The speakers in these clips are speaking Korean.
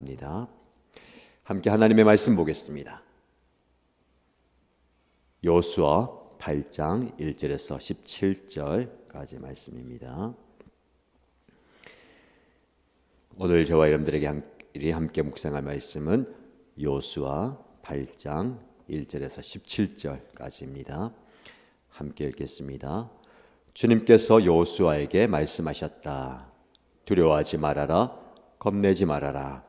감사합니다. 함께 하나님의 말씀 보겠습니다. 여호수아 8장 1절에서 17절까지 말씀입니다. 오늘 저와 여러분들에게 함께 묵상할 말씀은 여호수아 8장 1절에서 17절까지입니다. 함께 읽겠습니다. 주님께서 여호수아에게 말씀하셨다. 두려워하지 말아라. 겁내지 말아라.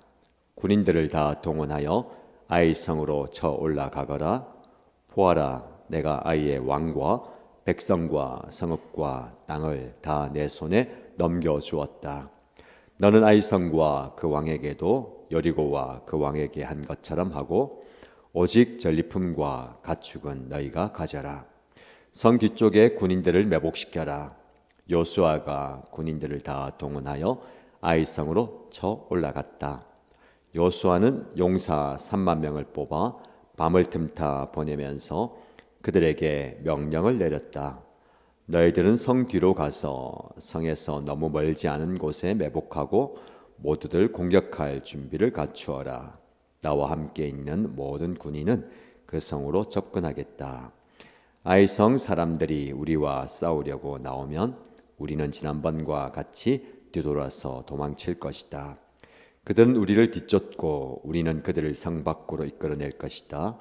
군인들을 다 동원하여 아이 성으로 쳐 올라가거라. 보아라, 내가 아이의 왕과 백성과 성읍과 땅을 다 내 손에 넘겨주었다. 너는 아이 성과 그 왕에게도 여리고와 그 왕에게 한 것처럼 하고 오직 전리품과 가축은 너희가 가져라. 성 뒤쪽에 군인들을 매복시켜라. 여호수아가 군인들을 다 동원하여 아이 성으로 쳐 올라갔다. 여호수아는 용사 3만 명을 뽑아 밤을 틈타 보내면서 그들에게 명령을 내렸다. 너희들은 성 뒤로 가서 성에서 너무 멀지 않은 곳에 매복하고 모두들 공격할 준비를 갖추어라. 나와 함께 있는 모든 군인은 그 성으로 접근하겠다. 아이성 사람들이 우리와 싸우려고 나오면 우리는 지난번과 같이 뒤돌아서 도망칠 것이다. 그들은 우리를 뒤쫓고 우리는 그들을 성 밖으로 이끌어낼 것이다.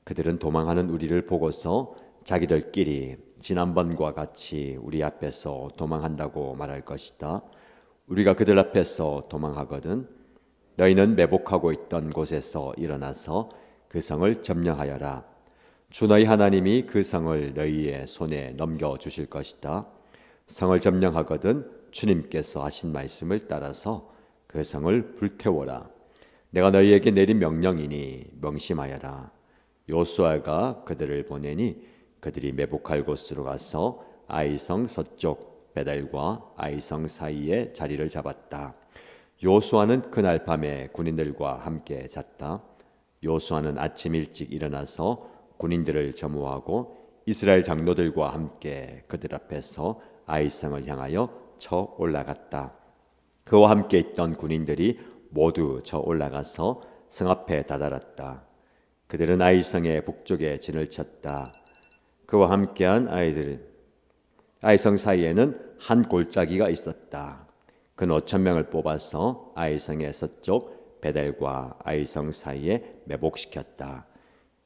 그들은 도망하는 우리를 보고서 자기들끼리 지난번과 같이 우리 앞에서 도망한다고 말할 것이다. 우리가 그들 앞에서 도망하거든 너희는 매복하고 있던 곳에서 일어나서 그 성을 점령하여라. 주 너희 하나님이 그 성을 너희의 손에 넘겨주실 것이다. 성을 점령하거든 주님께서 하신 말씀을 따라서 그 성을 불태워라. 내가 너희에게 내린 명령이니 명심하여라. 여호수아가 그들을 보내니 그들이 매복할 곳으로 가서 아이성 서쪽 베델과 아이성 사이에 자리를 잡았다. 여호수아는 그날 밤에 군인들과 함께 잤다. 여호수아는 아침 일찍 일어나서 군인들을 점호하고 이스라엘 장로들과 함께 그들 앞에서 아이성을 향하여 쳐 올라갔다. 그와 함께 있던 군인들이 모두 쳐 올라가서 성 앞에 다다랐다. 그들은 아이성의 북쪽에 진을 쳤다. 그와 함께한 아이성 사이에는 한 골짜기가 있었다. 그는 5,000명을 뽑아서 아이성의 서쪽 베델과 아이성 사이에 매복시켰다.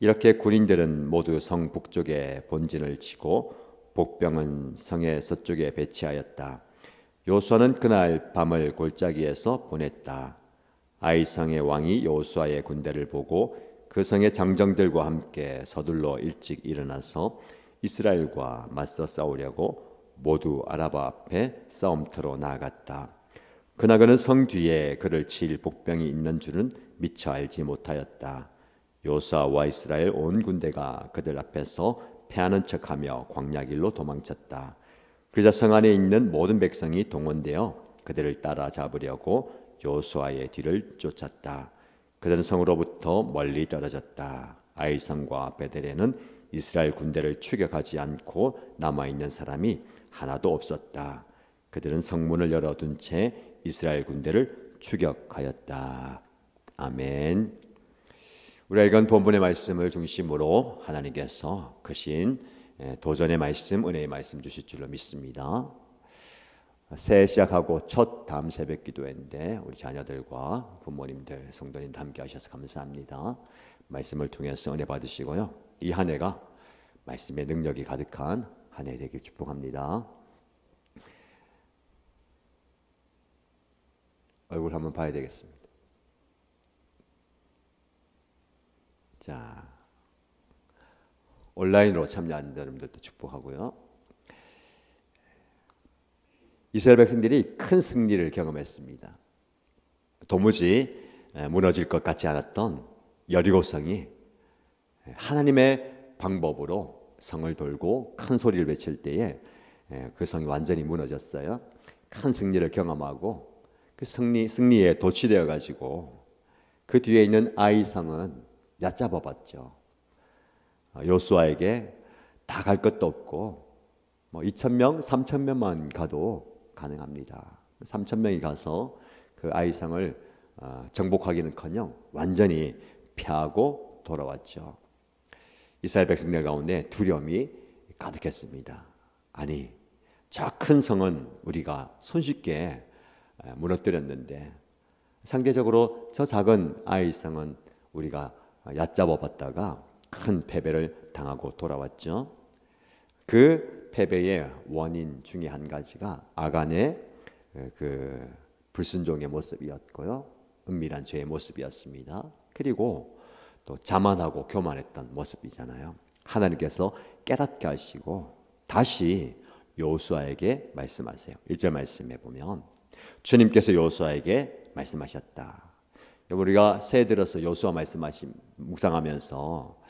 이렇게 군인들은 모두 성 북쪽에 본진을 치고 복병은 성의 서쪽에 배치하였다. 여호수아는 그날 밤을 골짜기에서 보냈다. 아이성의 왕이 여호수아의 군대를 보고 그 성의 장정들과 함께 서둘러 일찍 일어나서 이스라엘과 맞서 싸우려고 모두 아라바 앞에 싸움터로 나아갔다. 그러나 그는 성 뒤에 그를 칠 복병이 있는 줄은 미처 알지 못하였다. 여호수아와 이스라엘 온 군대가 그들 앞에서 패하는 척하며 광야길로 도망쳤다. 그러자 성 안에 있는 모든 백성이 동원되어 그들을 따라잡으려고 여호수아의 뒤를 쫓았다. 그들은 성으로부터 멀리 떨어졌다. 아이성과 베델에는 이스라엘 군대를 추격하지 않고 남아있는 사람이 하나도 없었다. 그들은 성문을 열어둔 채 이스라엘 군대를 추격하였다. 아멘. 우리가 읽은 본문의 말씀을 중심으로 하나님께서 크신 도전의 말씀, 은혜의 말씀 주실 줄로 믿습니다. 새해 시작하고 첫 다음 새벽 기도회인데 우리 자녀들과 부모님들, 성도님들 함께 하셔서 감사합니다. 말씀을 통해서 은혜 받으시고요. 이 한 해가 말씀의 능력이 가득한 한 해 되길 축복합니다. 얼굴 한번 봐야 되겠습니다. 자, 온라인으로 참여하는 여러분들도 축복하고요. 이스라엘 백성들이 큰 승리를 경험했습니다. 도무지 무너질 것 같지 않았던 여리고성이 하나님의 방법으로 성을 돌고 큰 소리를 외칠 때에 그 성이 완전히 무너졌어요. 큰 승리를 경험하고 그 승리에 도취되어 가지고 그 뒤에 있는 아이성은 얕잡아봤죠. 여호수아에게 다 갈 것도 없고 2,000명, 3,000명만 가도 가능합니다. 3,000명이 가서 그 아이성을 정복하기는커녕 완전히 패하고 돌아왔죠. 이스라엘 백성들 가운데 두려움이 가득했습니다. 아니, 저 큰 성은 우리가 손쉽게 무너뜨렸는데 상대적으로 저 작은 아이 성은 우리가 얕잡아 봤다가 큰 패배를 당하고 돌아왔죠. 그 패배의 원인 중에 한 가지가 아간의 그 불순종의 모습이었고요, 은밀한 죄의 모습이었습니다. 그리고 또 자만하고 교만했던 모습이잖아요. 하나님께서 깨닫게 하시고 다시 여호수아에게 말씀하세요. 1절 말씀해 보면 주님께서 여호수아에게 말씀하셨다. 우리가 새해 들어서 여호수아 말씀하신 묵상하면서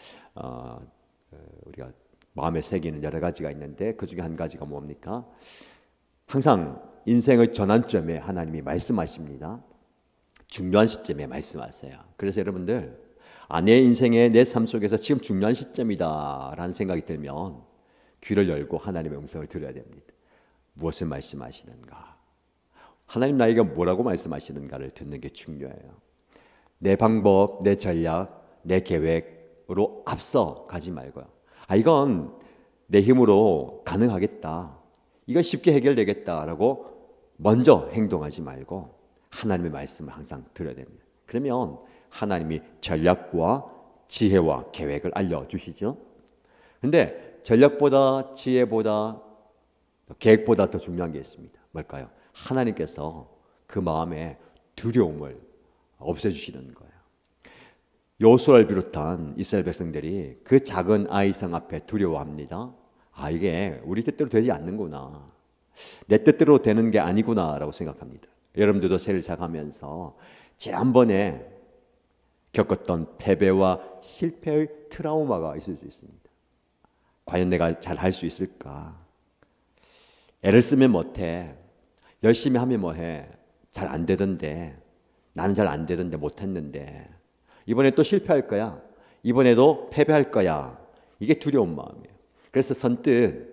우리가 마음에 새기는 여러 가지가 있는데 그 중에 한 가지가 뭡니까? 항상 인생의 전환점에 하나님이 말씀하십니다. 중요한 시점에 말씀하세요. 그래서 여러분들, 내 인생에 내 삶 속에서 지금 중요한 시점이다 라는 생각이 들면 귀를 열고 하나님의 음성을 들어야 됩니다. 무엇을 말씀하시는가, 하나님 나에게 뭐라고 말씀하시는가를 듣는 게 중요해요. 내 방법, 내 전략, 내 계획으로 앞서 가지 말고요. 이건 내 힘으로 가능하겠다, 이건 쉽게 해결되겠다라고 먼저 행동하지 말고 하나님의 말씀을 항상 들어야 됩니다. 그러면 하나님이 전략과 지혜와 계획을 알려주시죠. 그런데 전략보다 지혜보다 계획보다 더 중요한 게 있습니다. 뭘까요? 하나님께서 그 마음에 두려움을 없애주시는 거예요. 여호수아를 비롯한 이스라엘 백성들이 그 작은 아이성 앞에 두려워합니다. 이게 우리 뜻대로 되지 않는구나, 내 뜻대로 되는 게 아니구나 라고 생각합니다. 여러분들도 새해를 시작하면서 지난번에 겪었던 패배와 실패의 트라우마가 있을 수 있습니다. 과연 내가 잘 할 수 있을까? 애를 쓰면 못해, 열심히 하면 뭐해, 잘 안 되던데, 나는 잘 안 되던데 못했는데 이번에 또 실패할 거야, 이번에도 패배할 거야. 이게 두려운 마음이에요. 그래서 선뜻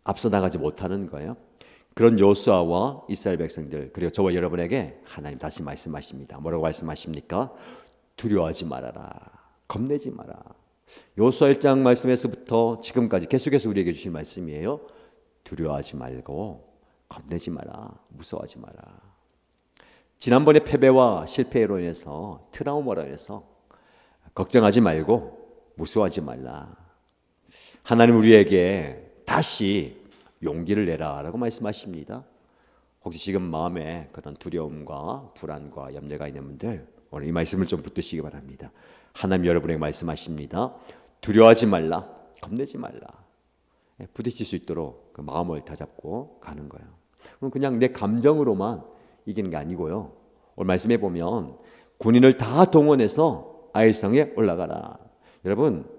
앞서 나가지 못하는 거예요. 그런 여호수아와 이스라엘 백성들, 그리고 저와 여러분에게 하나님 다시 말씀하십니다. 뭐라고 말씀하십니까? 두려워하지 말아라, 겁내지 마라. 여호수아 1장 말씀에서부터 지금까지 계속해서 우리에게 주신 말씀이에요. 두려워하지 말고 겁내지 마라, 무서워하지 마라. 지난번에 패배와 실패로 인해서, 트라우마로 인해서 걱정하지 말고 무서워하지 말라. 하나님 우리에게 다시 용기를 내라 라고 말씀하십니다. 혹시 지금 마음에 그런 두려움과 불안과 염려가 있는 분들, 오늘 이 말씀을 좀 붙드시기 바랍니다. 하나님 여러분에게 말씀하십니다. 두려워하지 말라, 겁내지 말라. 부딪힐 수 있도록 그 마음을 다잡고 가는 거예요. 그럼 그냥 내 감정으로만 이기는 게 아니고요, 오늘 말씀해 보면 군인을 다 동원해서 아이성에 올라가라. 여러분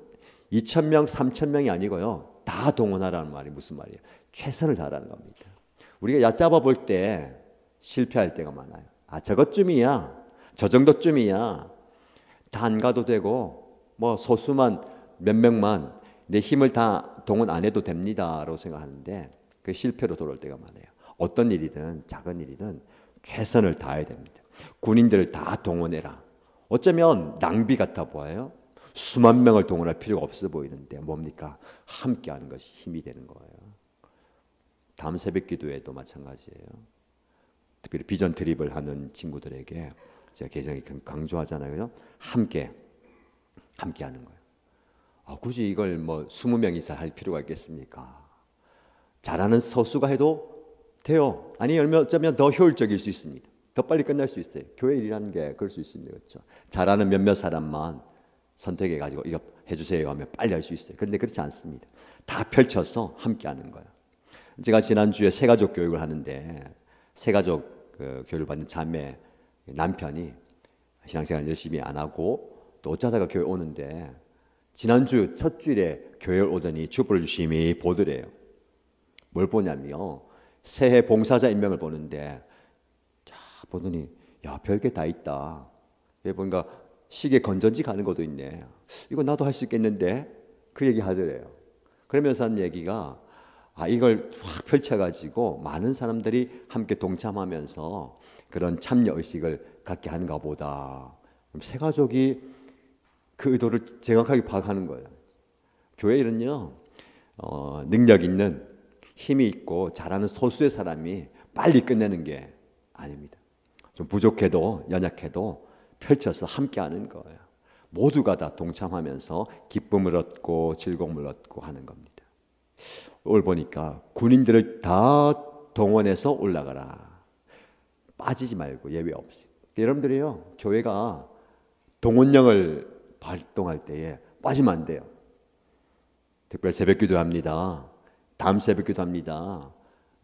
2,000명, 3,000명이 아니고요, 다 동원하라는 말이 무슨 말이에요? 최선을 다하라는 겁니다. 우리가 얕잡아 볼 때 실패할 때가 많아요. 저것쯤이야, 저 정도쯤이야, 다 안 가도 되고 뭐 소수만 몇 명만 내 힘을 다 동원 안 해도 됩니다 라고 생각하는데 그 실패로 돌아올 때가 많아요. 어떤 일이든 작은 일이든 최선을 다해야 됩니다. 군인들을 다 동원해라. 어쩌면 낭비 같아 보여요. 수만 명을 동원할 필요가 없어 보이는데 뭡니까? 함께하는 것이 힘이 되는 거예요. 다음 새벽 기도에도 마찬가지예요. 특별히 비전 트립을 하는 친구들에게 제가 굉장히 강조하잖아요. 함께하는 거예요. 굳이 이걸 뭐 20명 이상 할 필요가 있겠습니까? 잘하는 소수가 해도 돼요. 아니 어쩌면 더 효율적일 수 있습니다. 더 빨리 끝날 수 있어요. 교회 일이라는 게 그럴 수 있습니다. 그렇죠? 잘하는 몇몇 사람만 선택해가지고 이거 해주세요 하면 빨리 할 수 있어요. 그런데 그렇지 않습니다. 다 펼쳐서 함께하는 거예요. 제가 지난주에 새가족 교육을 하는데 새가족 교육을 받는 자매 남편이 신앙생활 열심히 안 하고 또 어쩌다가 교회 오는데 지난주 첫 주일에 교회 오더니 주보를 유심히 보더래요. 뭘 보냐면요, 새해 봉사자 임명을 보는데 보더니 별게 다 있다. 보니까 시계 건전지 가는 것도 있네. 이거 나도 할 수 있겠는데, 그 얘기 하더래요. 그러면서 한 얘기가 이걸 확 펼쳐가지고 많은 사람들이 함께 동참하면서 그런 참여 의식을 갖게 하는가 보다. 그럼 세 가족이 그 의도를 정확하게 파악하는 거예요. 교회 일은요, 능력 있는, 힘이 있고 잘하는 소수의 사람이 빨리 끝내는 게 아닙니다. 좀 부족해도 연약해도 펼쳐서 함께하는 거예요. 모두가 다 동참하면서 기쁨을 얻고 즐거움을 얻고 하는 겁니다. 오늘 보니까 군인들을 다 동원해서 올라가라. 빠지지 말고 예외 없이. 여러분들이요, 교회가 동원령을 발동할 때에 빠지면 안 돼요. 특별 새벽 기도합니다. 다음 새벽 기도합니다.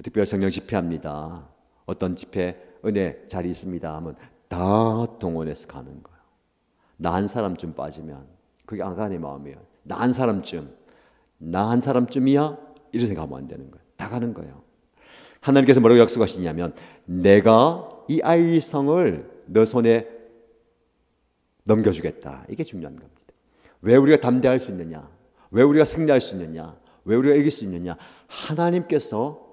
특별 성령 집회합니다. 어떤 집회 은혜 자리 있습니다 하면 다 동원해서 가는 거예요. 나 한 사람쯤 빠지면 그게 아간의 마음이에요. 나 한 사람쯤이야? 이렇게 생각하면 안 되는 거예요. 다 가는 거예요. 하나님께서 뭐라고 약속하시냐면 내가 이 아이의 성을 너 손에 넘겨주겠다. 이게 중요한 겁니다. 왜 우리가 담대할 수 있느냐? 왜 우리가 승리할 수 있느냐? 왜 우리가 이길 수 있느냐? 하나님께서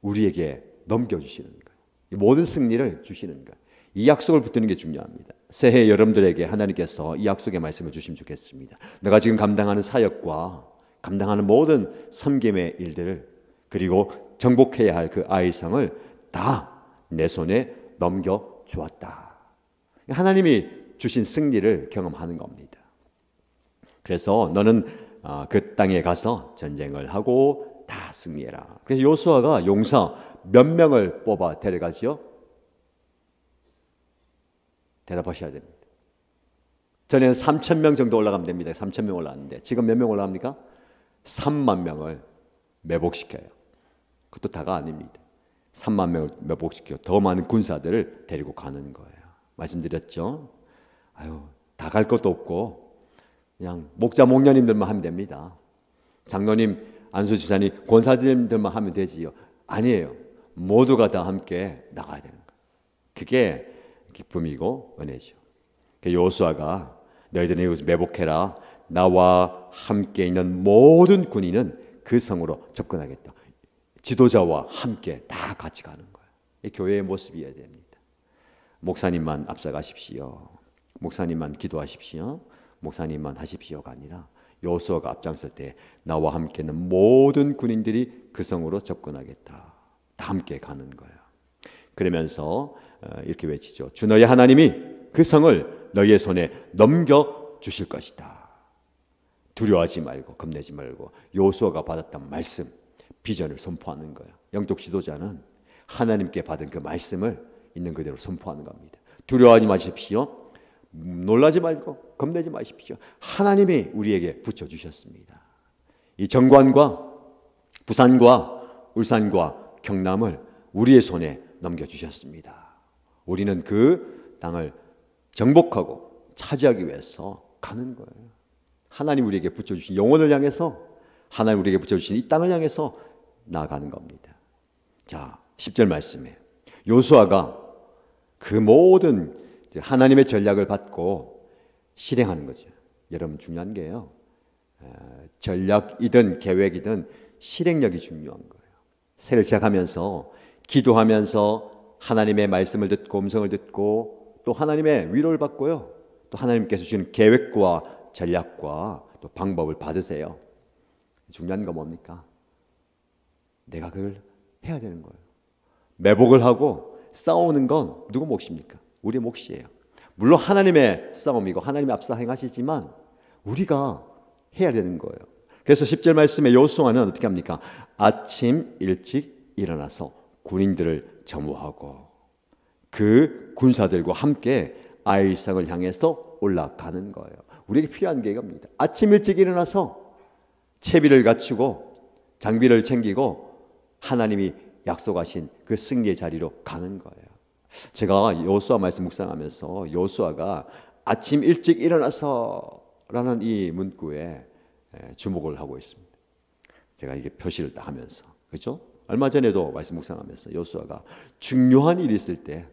우리에게 넘겨주시는 거예요. 모든 승리를 주시는 거예요. 이 약속을 붙드는 게 중요합니다. 새해 여러분들에게 하나님께서 이 약속의 말씀을 주시면 좋겠습니다. 내가 지금 감당하는 사역과 감당하는 모든 섬김의 일들을 그리고 정복해야 할 그 아이성을 다 내 손에 넘겨주었다. 하나님이 주신 승리를 경험하는 겁니다. 그래서 너는 그 땅에 가서 전쟁을 하고 다 승리해라. 그래서 요수아가 용사 몇 명을 뽑아 데려가지요? 대답하셔야 됩니다. 전에는 3,000명 정도 올라가면 됩니다. 3,000명 올라갔는데 지금 몇 명 올라갑니까? 3만 명을 매복시켜요. 그것도 다가 아닙니다. 3만 명을 매복시켜 더 많은 군사들을 데리고 가는 거예요. 말씀드렸죠? 다 갈 것도 없고 그냥 목자 목녀님들만 하면 됩니다. 장로님, 안수지사님, 권사님들만 하면 되지요. 아니에요. 모두가 다 함께 나가야 되는 거예요. 그게 기쁨이고 은혜죠. 요수아가 너희들은 이곳을 매복해라. 나와 함께 있는 모든 군인은 그 성으로 접근하겠다. 지도자와 함께 다 같이 가는 거예요. 이 교회의 모습이어야 됩니다. 목사님만 앞서가십시오. 목사님만 기도하십시오. 목사님만 하십시오가 아니라 요수아가 앞장설 때 나와 함께 있는 모든 군인들이 그 성으로 접근하겠다. 다 함께 가는 거예요. 그러면서 이렇게 외치죠. 주 너희 하나님이 그 성을 너희의 손에 넘겨주실 것이다. 두려워하지 말고 겁내지 말고 요수아가 받았던 말씀, 비전을 선포하는 거예요. 영적 지도자는 하나님께 받은 그 말씀을 있는 그대로 선포하는 겁니다. 두려워하지 마십시오. 놀라지 말고 겁내지 마십시오. 하나님이 우리에게 붙여주셨습니다. 이 정관과 부산과 울산과 경남을 우리의 손에 넘겨주셨습니다. 우리는 그 땅을 정복하고 차지하기 위해서 가는 거예요. 하나님 우리에게 붙여주신 영혼을 향해서 하나님 우리에게 붙여주신 이 땅을 향해서 나아가는 겁니다. 자, 10절 말씀에 요수아가 그 모든 하나님의 전략을 받고 실행하는 거죠. 여러분 중요한 게요. 전략이든 계획이든 실행력이 중요한 거예요. 새를 시작하면서 기도하면서 하나님의 말씀을 듣고 음성을 듣고 또 하나님의 위로를 받고요. 또 하나님께서 주시는 계획과 전략과 또 방법을 받으세요. 중요한 건 뭡니까? 내가 그걸 해야 되는 거예요. 매복을 하고 싸우는 건 누구 몫입니까? 우리 몫이에요. 물론 하나님의 싸움이고 하나님이 앞서 행하시지만 우리가 해야 되는 거예요. 그래서 10절 말씀에 요수아는 어떻게 합니까? 아침 일찍 일어나서 군인들을 점호하고 그 군사들과 함께 아이성을 향해서 올라가는 거예요. 우리에게 필요한 게 이겁니다. 아침 일찍 일어나서 채비를 갖추고 장비를 챙기고 하나님이 약속하신 그 승리의 자리로 가는 거예요. 제가 요수아 말씀 묵상하면서 요수아가 아침 일찍 일어나서라는 이 문구에 주목을 하고 있습니다. 제가 이게 표시를 다 하면서 그렇죠? 얼마 전에도 말씀 묵상하면서 요수아가 중요한 일이 있을 때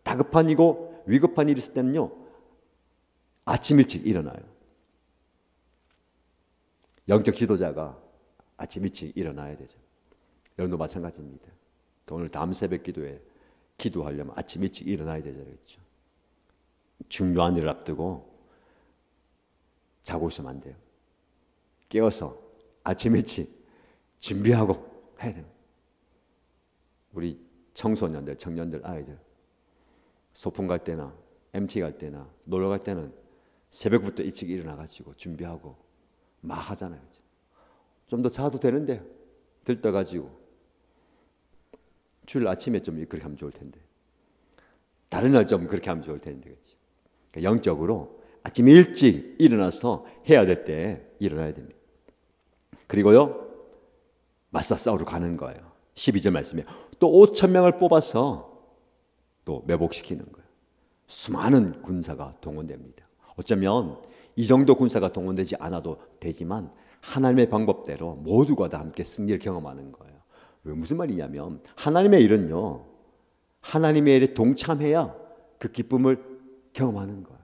다급한 이고 위급한 일이 있을 때는요 아침 일찍 일어나요. 영적 지도자가 아침 일찍 일어나야 되죠. 여러분도 마찬가지입니다. 오늘 다음 새벽 기도에 기도하려면 아침 일찍 일어나야 되잖아요. 그렇죠? 중요한 일을 앞두고 자고 있으면 안 돼요. 깨어서 아침 일찍 준비하고 해야 돼요. 우리 청소년들, 청년들, 아이들 소풍 갈 때나 MT 갈 때나 놀러 갈 때는 새벽부터 일찍 일어나가지고 준비하고 막 하잖아요. 좀 더 자도 되는데 들떠가지고 주일 아침에 좀 그렇게 하면 좋을 텐데 다른 날 좀 그렇게 하면 좋을 텐데 그렇지? 그러니까 영적으로 아침 일찍 일어나서 해야 될 때 일어나야 됩니다. 그리고요 맞서 싸우러 가는 거예요. 12절 말씀에 또 5,000명을 뽑아서 또 매복시키는 거예요. 수많은 군사가 동원됩니다. 어쩌면 이 정도 군사가 동원되지 않아도 되지만 하나님의 방법대로 모두가 다 함께 승리를 경험하는 거예요. 왜 무슨 말이냐면 하나님의 일은요 하나님의 일에 동참해야 그 기쁨을 경험하는 거예요.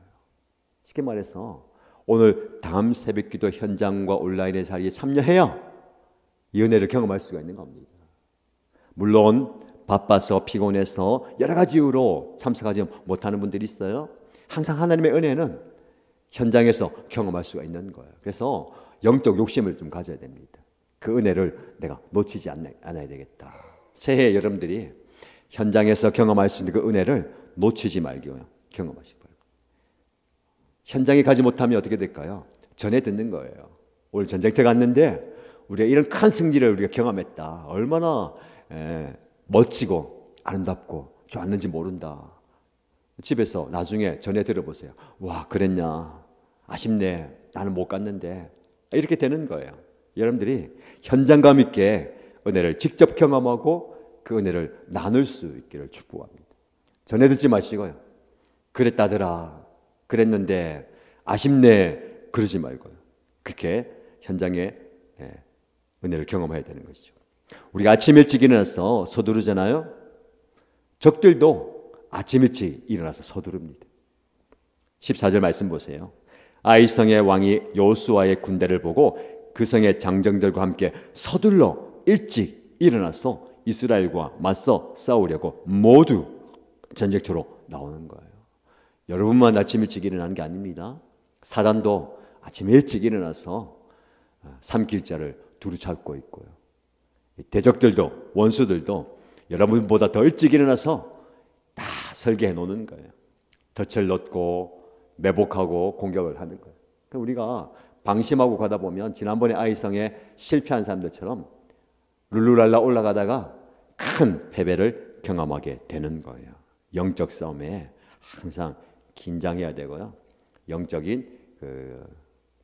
쉽게 말해서 오늘 다음 새벽기도 현장과 온라인의 자리에 참여해야 이 은혜를 경험할 수가 있는 겁니다. 물론 바빠서 피곤해서 여러 가지 이유로 참석하지 못하는 분들이 있어요. 항상 하나님의 은혜는 현장에서 경험할 수가 있는 거예요. 그래서 영적 욕심을 좀 가져야 됩니다. 그 은혜를 내가 놓치지 않아야 되겠다. 새해 여러분들이 현장에서 경험할 수 있는 그 은혜를 놓치지 말고요. 경험하시기 바랍니다. 현장에 가지 못하면 어떻게 될까요? 전해 듣는 거예요. 오늘 전쟁터 갔는데 우리가 이런 큰 승리를 우리가 경험했다. 얼마나 멋지고 아름답고 좋았는지 모른다. 집에서 나중에 전해 들어보세요. 와 그랬냐 아쉽네 나는 못 갔는데 이렇게 되는 거예요. 여러분들이 현장감 있게 은혜를 직접 경험하고 그 은혜를 나눌 수 있기를 축복합니다. 전해 듣지 마시고요. 그랬다더라 그랬는데 아쉽네 그러지 말고요. 그렇게 현장에 은혜를 경험해야 되는 것이죠. 우리가 아침 일찍 일어나서 서두르잖아요. 적들도 아침 일찍 일어나서 서두릅니다. 14절 말씀 보세요. 아이성의 왕이 여호수아의 군대를 보고 그 성의 장정들과 함께 서둘러 일찍 일어나서 이스라엘과 맞서 싸우려고 모두 전쟁터로 나오는 거예요. 여러분만 아침 일찍 일어나는 게 아닙니다. 사단도 아침 일찍 일어나서 삼킬자를 두루찾고 있고요. 대적들도 원수들도 여러분보다 더 일찍 일어나서 다 설계해 놓는 거예요. 덫을 놓고 매복하고 공격을 하는 거예요. 우리가 방심하고 가다 보면 지난번에 아이성에 실패한 사람들처럼 룰루랄라 올라가다가 큰 패배를 경험하게 되는 거예요. 영적 싸움에 항상 긴장해야 되고요. 영적인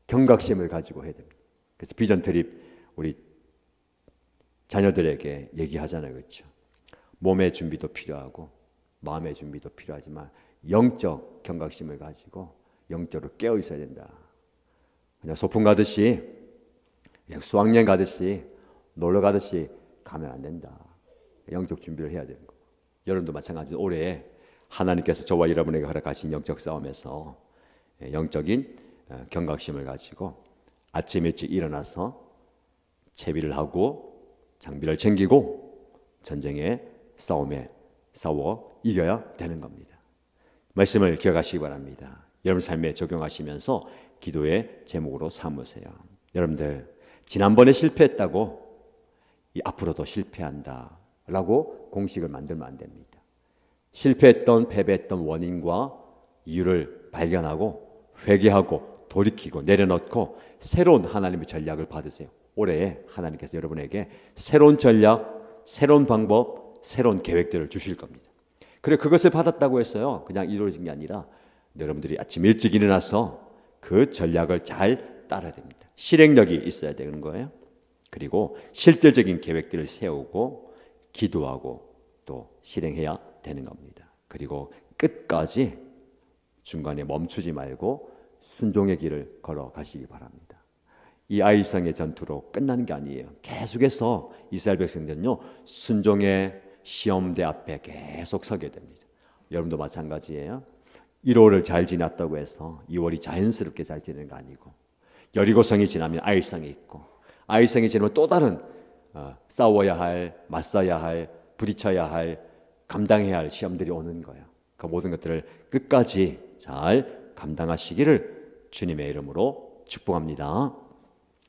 경각심을 가지고 해야 됩니다. 그래서 비전 트립 우리 자녀들에게 얘기하잖아요. 그렇죠? 몸의 준비도 필요하고 마음의 준비도 필요하지만 영적 경각심을 가지고 영적으로 깨어 있어야 된다. 그냥 소풍 가듯이 그냥 수학여행 가듯이 놀러 가듯이 가면 안 된다. 영적 준비를 해야 되는 거고. 여러분도 마찬가지로 올해 하나님께서 저와 여러분에게 허락하신 영적 싸움에서 영적인 경각심을 가지고 아침 일찍 일어나서 채비를 하고 장비를 챙기고 전쟁의 싸움에 싸워 이겨야 되는 겁니다. 말씀을 기억하시기 바랍니다. 여러분 삶에 적용하시면서 기도의 제목으로 삼으세요. 여러분들 지난번에 실패했다고 앞으로도 실패한다 라고 공식을 만들면 안 됩니다. 실패했던 패배했던 원인과 이유를 발견하고 회개하고 돌이키고 내려놓고 새로운 하나님의 전략을 받으세요. 올해 하나님께서 여러분에게 새로운 전략, 새로운 방법, 새로운 계획들을 주실 겁니다. 그래 그것을 받았다고 해서요 그냥 이루어진 게 아니라 여러분들이 아침 일찍 일어나서 그 전략을 잘 따라야 됩니다. 실행력이 있어야 되는 거예요. 그리고 실질적인 계획들을 세우고 기도하고 또 실행해야 되는 겁니다. 그리고 끝까지 중간에 멈추지 말고 순종의 길을 걸어가시기 바랍니다. 이 아이성의 전투로 끝나는 게 아니에요. 계속해서 이스라엘 백성들은요 순종의 시험대 앞에 계속 서게 됩니다. 여러분도 마찬가지예요. 1월을 잘 지났다고 해서 2월이 자연스럽게 잘 지내는 거 아니고 여리고성이 지나면 아이성이 있고 아이성이 지나면 또 다른 싸워야 할, 맞서야 할, 부딪혀야 할 감당해야 할 시험들이 오는 거예요. 그 모든 것들을 끝까지 잘 감당하시기를 주님의 이름으로 축복합니다.